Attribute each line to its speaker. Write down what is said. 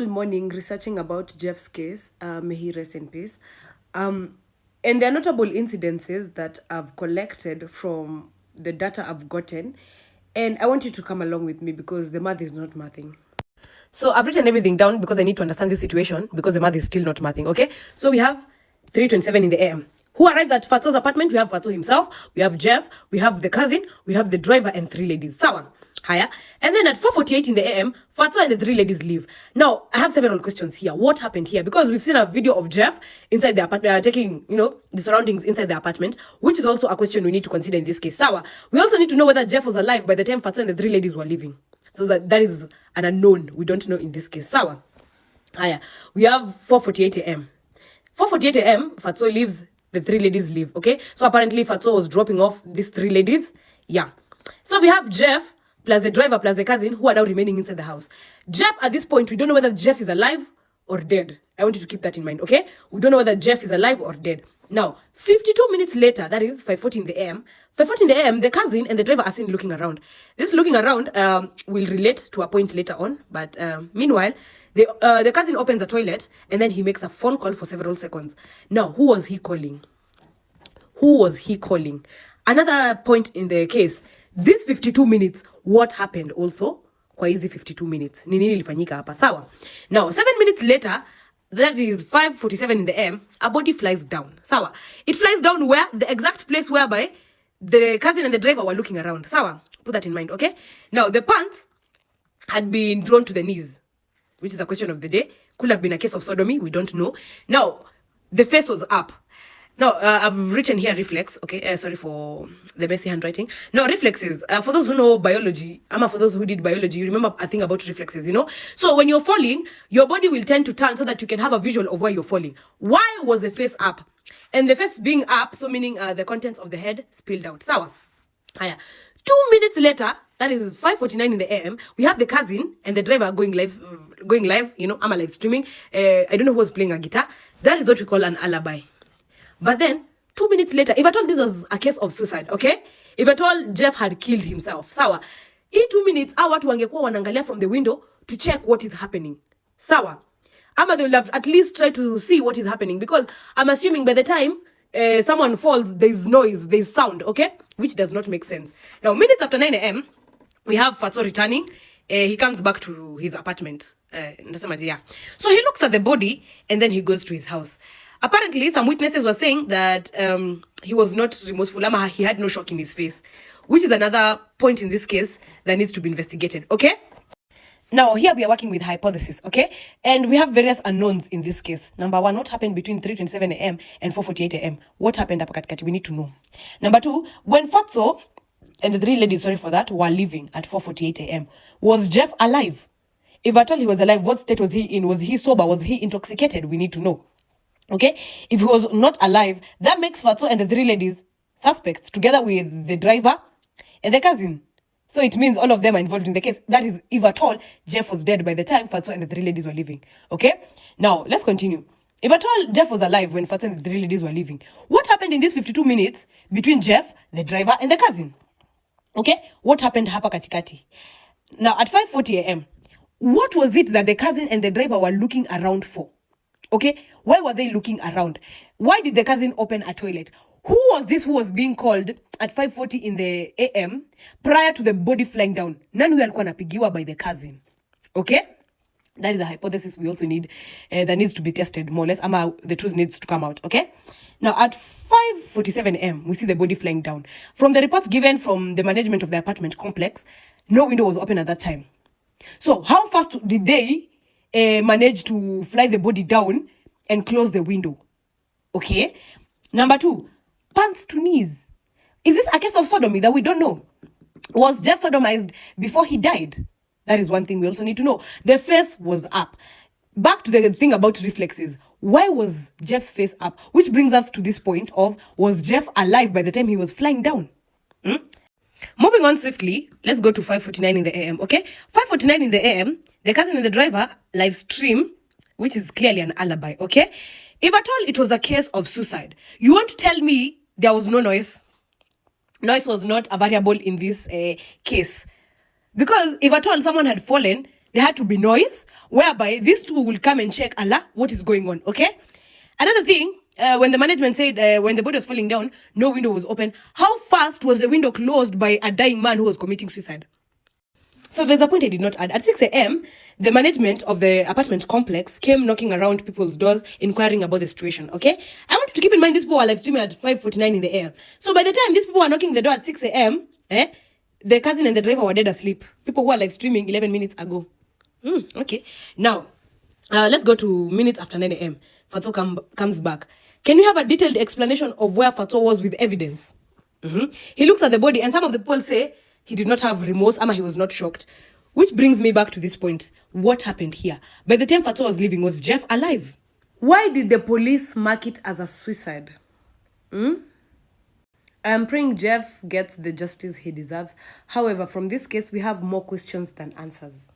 Speaker 1: whole morning researching about Jeff's case. May he rest in peace. And there are notable incidences that I've collected from the data I've gotten. And I want you to come along with me because the math is not mathing. So I've written everything down because I need to understand this situation because the math is still not mathing, okay? So we have 3:27 in the AM. Who arrives at Fatso's apartment? We have Fatso himself, we have Jeff, we have the cousin, we have the driver and 3 ladies. Sawa. Higher. And then at 4:48 in the AM, Fatso and the 3 ladies leave. Now, I have several questions here. What happened here? Because we've seen a video of Jeff inside the apartment, taking, the surroundings inside the apartment, which is also a question we need to consider in this case. Sawa. We also need to know whether Jeff was alive by the time Fatso and the 3 ladies were leaving. So that is an unknown. We don't know in this case. Sawa. Higher. We have 4:48 AM. 4:48 AM, Fatso leaves, the 3 ladies leave, okay? So apparently Fatso was dropping off these 3 ladies. Yeah. So we have Jeff plus the driver plus the cousin who are now remaining inside the house. Jeff, at this point, we don't know whether Jeff is alive or dead. I want you to keep that in mind, okay? We don't know whether Jeff is alive or dead. Now, 52 minutes later, that is 5:40 in the AM, 5:40 in the AM, the cousin and the driver are seen looking around. This looking around will relate to a point later on, but meanwhile, the cousin opens a toilet and then he makes a phone call for several seconds. Now, who was he calling? Who was he calling? Another point in the case, this 52 minutes, what happened also? Kwa hizi 52 minutes. Ni nini ilifanyika hapa? Sawa. Now, 7 minutes later, that is 5:47 in the AM, a body flies down. Sawa. It flies down where? The exact place whereby the cousin and the driver were looking around. Sawa. Put that in mind, okay? Now, the pants had been drawn to the knees, which is a question of the day. Could have been a case of sodomy. We don't know. Now, the face was up. Now, I've written here reflex, okay? Sorry for the messy handwriting. Now, reflexes, for those who know biology, for those who did biology, you remember a thing about reflexes, So when you're falling, your body will tend to turn so that you can have a visual of where you're falling. Why was the face up? And the face being up, so meaning the contents of the head spilled out. Sawa. Haya. 2 minutes later, that is 5:49 in the AM, we have the cousin and the driver going live, I'm live streaming. I don't know who was playing a guitar. That is what we call an alibi. But then, 2 minutes later, if at all this was a case of suicide, okay? If at all Jeff had killed himself, sawa. In 2 minutes, watu wangekuwa wanangalia from the window to check what is happening. Sawa. Ama they will have at least try to see what is happening because I'm assuming by the time someone falls, there's noise, there's sound, okay? Which does not make sense. Now, minutes after 9 AM, we have Fatso returning. He comes back to his apartment. So he looks at the body and then he goes to his house. Apparently, some witnesses were saying that he was not remorseful. He had no shock in his face, which is another point in this case that needs to be investigated, okay? Now, here we are working with hypothesis, okay? And we have various unknowns in this case. Number 1, what happened between 3:27 AM and 4:48 AM? What happened hapa katikati? We need to know. Number 2, when Fatso and the 3 ladies, sorry for that, were leaving at 4:48 AM, was Jeff alive? If at all he was alive, what state was he in? Was he sober? Was he intoxicated? We need to know. Okay, if he was not alive, that makes Fatso and the 3 ladies suspects together with the driver and the cousin. So it means all of them are involved in the case. That is, if at all, Jeff was dead by the time Fatso and the 3 ladies were leaving. Okay, now let's continue. If at all Jeff was alive when Fatso and the 3 ladies were leaving, what happened in these 52 minutes between Jeff, the driver, and the cousin? Okay, what happened hapa katikati? Now at 5:40 AM, what was it that the cousin and the driver were looking around for? Okay, why were they looking around? Why did the cousin open a toilet? Who was this who was being called at 5:40 in the AM prior to the body flying down? Nani huyo alikuwa anapigiwa by the cousin? Okay, that is a hypothesis we also need that needs to be tested more or less. The truth needs to come out. Okay, now at 5:47 AM, we see the body flying down. From the reports given from the management of the apartment complex, no window was open at that time. So how fast did they manage to fly the body down and close the window? Okay. Number 2, pants to knees. Is this a case of sodomy that we don't know? Was Jeff sodomized before he died? That is one thing we also need to know. The face was up. Back to the thing about reflexes. Why was Jeff's face up? Which brings us to this point of, was Jeff alive by the time he was flying down? Moving on swiftly, let's go to 5:49 in the AM, okay? 5:49 in the AM, the cousin and the driver live stream, which is clearly an alibi, okay? If at all it was a case of suicide, you want to tell me there was no noise? Noise was not a variable in this case. Because if at all someone had fallen, there had to be noise, whereby these two will come and check, Allah, what is going on, okay? Another thing, when the management said when the body was falling down, no window was open, how fast was the window closed by a dying man who was committing suicide? So there's a point I did not add. At 6 a.m., the management of the apartment complex came knocking around people's doors, inquiring about the situation, okay? I want you to keep in mind these people were live streaming at 5:49 in the AM. So by the time these people were knocking the door at 6 a.m., the cousin and the driver were dead asleep. People who were live streaming 11 minutes ago. Okay. Now, let's go to minutes after 9 a.m. FATSO comes back. Can you have a detailed explanation of where FATSO was with evidence? He looks at the body, and some of the people say he did not have remorse, he was not shocked. Which brings me back to this point. What happened here? By the time FATSO was leaving, was Jeff alive? Why did the police mark it as a suicide? I'm praying Jeff gets the justice he deserves. However, from this case, we have more questions than answers.